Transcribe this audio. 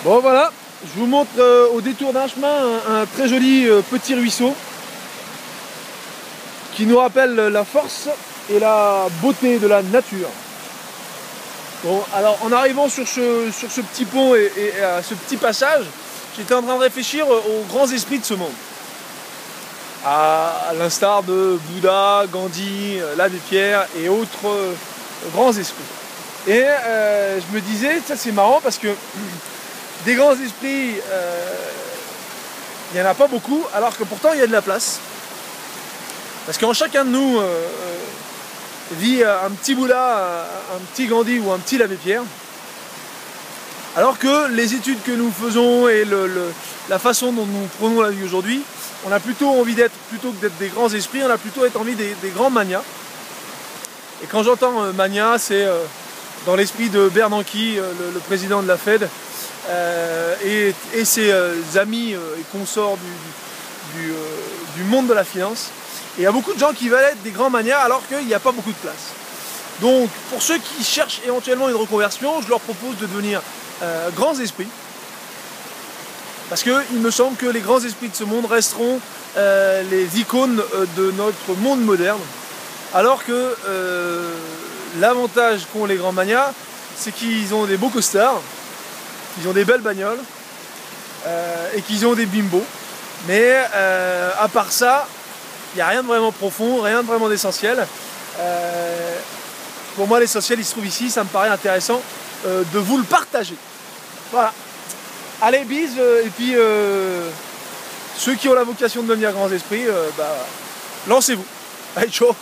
Bon voilà, je vous montre au détour d'un chemin un très joli petit ruisseau qui nous rappelle la force et la beauté de la nature. Bon, alors en arrivant sur ce petit pont et à ce petit passage, j'étais en train de réfléchir aux grands esprits de ce monde. À l'instar de Bouddha, Gandhi, l'abbé Pierre et autres grands esprits. Et je me disais, ça c'est marrant parce que des grands esprits, il n'y en a pas beaucoup, alors que pourtant il y a de la place. Parce qu'en chacun de nous vit un petit Bouddha, un petit Gandhi ou un petit l'abbé Pierre. Alors que les études que nous faisons et la façon dont nous prenons la vie aujourd'hui, on a plutôt envie d'être, plutôt que d'être des grands esprits, on a plutôt envie des grands manias. Et quand j'entends mania, c'est dans l'esprit de Bernanke, le président de la Fed, et ses amis et consorts du monde de la finance. Et il y a beaucoup de gens qui veulent être des grands manias alors qu'il n'y a pas beaucoup de place. Donc pour ceux qui cherchent éventuellement une reconversion, je leur propose de devenir grands esprits. Parce qu'il me semble que les grands esprits de ce monde resteront les icônes de notre monde moderne. Alors que l'avantage qu'ont les grands manias, c'est qu'ils ont des beaux costards, qu'ils ont des belles bagnoles et qu'ils ont des bimbos. Mais à part ça, il n'y a rien de vraiment profond, rien de vraiment d'essentiel. Pour moi, l'essentiel, il se trouve ici. Ça me paraît intéressant de vous le partager. Voilà. Allez, bise. Et puis, ceux qui ont la vocation de devenir grands esprits, lancez-vous. Allez, ciao.